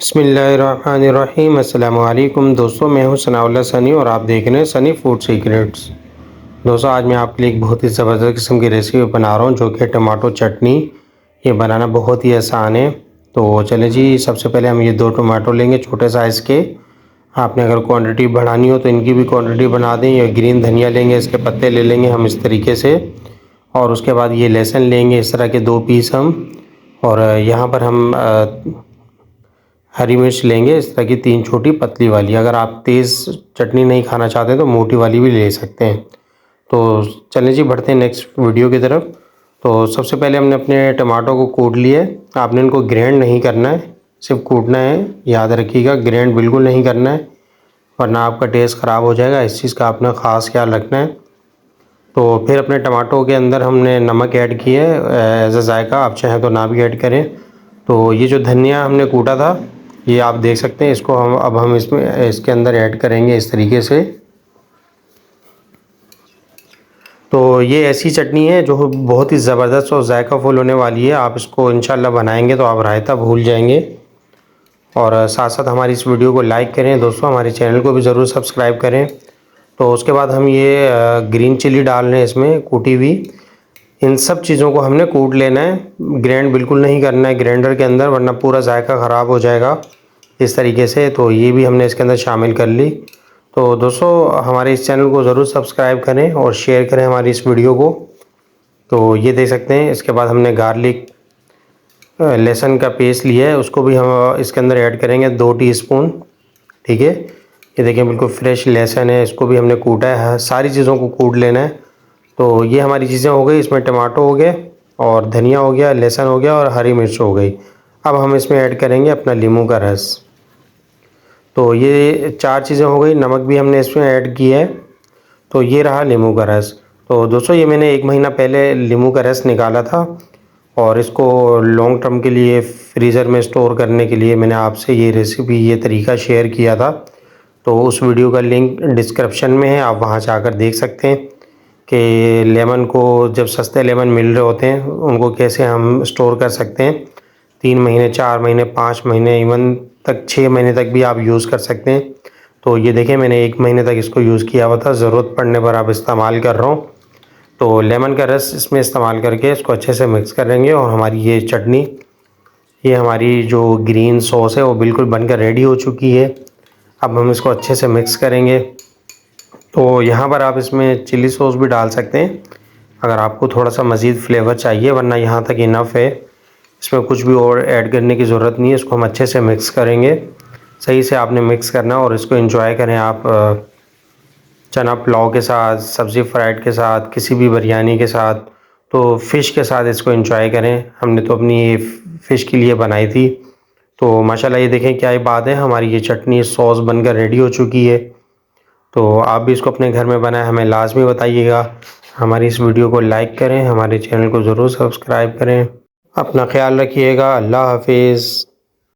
बिस्मिल्लाहिर्रहमानिर्रहीम। अस्सलाम वालेकुम दोस्तों, मैं हूं सनाउल्लाह सनी और आप देख रहे हैं सनी फूड सीक्रेट्स। दोस्तों, आज मैं आपके लिए एक बहुत ही ज़बरदस्त किस्म की रेसिपी बना रहा हूं जो कि टमाटो चटनी। ये बनाना बहुत ही आसान है। तो चलें जी, सबसे पहले हम ये 2 टमाटो लेंगे छोटे साइज़ के। आपने अगर क्वांटिटी बढ़ानी हो तो इनकी भी क्वांटिटी बना दें। या ग्रीन धनिया लेंगे, इसके पत्ते ले लेंगे हम इस तरीके से। और उसके बाद ये लहसुन लेंगे इस तरह के 2 पीस हम। और यहाँ पर हम हरी मिर्च लेंगे इस तरह की 3 छोटी पतली वाली। अगर आप तेज़ चटनी नहीं खाना चाहते तो मोटी वाली भी ले सकते हैं। तो चलें जी, बढ़ते हैं नेक्स्ट वीडियो की तरफ। तो सबसे पहले हमने अपने टमाटो को कूट लिया है। आपने इनको ग्राइंड नहीं करना है, सिर्फ कूटना है। याद रखिएगा, ग्राइंड बिल्कुल नहीं करना है वरना आपका टेस्ट ख़राब हो जाएगा। इस चीज़ का आपने ख़ास ख्याल रखना है। तो फिर अपने टमाटो के अंदर हमने नमक ऐड किया है एज अ जायका, आप चाहें तो ना भी ऐड करें। तो ये जो धनिया हमने कूटा था ये आप देख सकते हैं, इसको हम इसमें इसके अंदर ऐड करेंगे इस तरीके से। तो ये ऐसी चटनी है जो बहुत ही ज़बरदस्त और जायकाफुल होने वाली है। आप इसको इंशाल्लाह बनाएंगे तो आप रायता भूल जाएंगे। और साथ साथ हमारी इस वीडियो को लाइक करें दोस्तों, हमारे चैनल को भी ज़रूर सब्सक्राइब करें। तो उसके बाद हम ये ग्रीन चिली डाल रहे हैं इसमें कूटी हुई। इन सब चीज़ों को हमने कूट लेना है, ग्राइंड बिल्कुल नहीं करना है ग्राइंडर के अंदर वरना पूरा जायका ख़राब हो जाएगा इस तरीके से। तो ये भी हमने इसके अंदर शामिल कर ली। तो दोस्तों, हमारे इस चैनल को ज़रूर सब्सक्राइब करें और शेयर करें हमारी इस वीडियो को। तो ये देख सकते हैं, इसके बाद हमने गार्लिक लहसुन का पेस्ट लिया है, उसको भी हम इसके अंदर ऐड करेंगे 2 टीस्पून। ठीक है, ये देखिए बिल्कुल फ्रेश लहसुन है, इसको भी हमने कूटा है। सारी चीज़ों को कूट लेना है। तो ये हमारी चीज़ें हो गई, इसमें टमाटो हो गए और धनिया हो गया, लहसुन हो गया और हरी मिर्च हो गई। अब हम इसमें ऐड करेंगे अपना नींबू का रस। तो ये 4 चीज़ें हो गई, नमक भी हमने इसमें ऐड किया है। तो ये रहा नींबू का रस। तो दोस्तों, ये मैंने 1 महीना पहले नींबू का रस निकाला था और इसको लॉन्ग टर्म के लिए फ्रीज़र में स्टोर करने के लिए मैंने आपसे ये रेसिपी, ये तरीका शेयर किया था। तो उस वीडियो का लिंक डिस्क्रिप्शन में है, आप वहाँ जाकर देख सकते हैं कि लेमन को जब सस्ते लेमन मिल रहे होते हैं उनको कैसे हम स्टोर कर सकते हैं। 3 महीने, 4 महीने, 5 महीने, इवन तक 6 महीने तक भी आप यूज़ कर सकते हैं। तो ये देखें, मैंने 1 महीने तक इसको यूज़ किया हुआ था, ज़रूरत पड़ने पर आप इस्तेमाल कर रहा हूँ। तो लेमन का रस इसमें इस्तेमाल करके इसको अच्छे से मिक्स करेंगे और हमारी ये चटनी, ये हमारी जो ग्रीन सॉस है वो बिल्कुल बनकर रेडी हो चुकी है। अब हम इसको अच्छे से मिक्स करेंगे। तो यहाँ पर आप इसमें चिली सॉस भी डाल सकते हैं अगर आपको थोड़ा सा मज़ीद फ्लेवर चाहिए, वरना यहाँ तक इनफ है। इसमें कुछ भी और ऐड करने की ज़रूरत नहीं है। इसको हम अच्छे से मिक्स करेंगे, सही से आपने मिक्स करना और इसको एंजॉय करें आप चना पुलाव के साथ, सब्ज़ी फ्राइड के साथ, किसी भी बिरयानी के साथ। तो फ़िश के साथ इसको एंजॉय करें। हमने तो अपनी ये फ़िश के लिए बनाई थी। तो माशाल्लाह, ये देखें क्या ही बात है, हमारी ये चटनी सॉस बनकर रेडी हो चुकी है। तो आप भी इसको अपने घर में बनाएं, हमें लाजमी बताइएगा। हमारी इस वीडियो को लाइक करें, हमारे चैनल को ज़रूर सब्सक्राइब करें। अपना ख्याल रखिएगा। अल्लाह हाफिज़।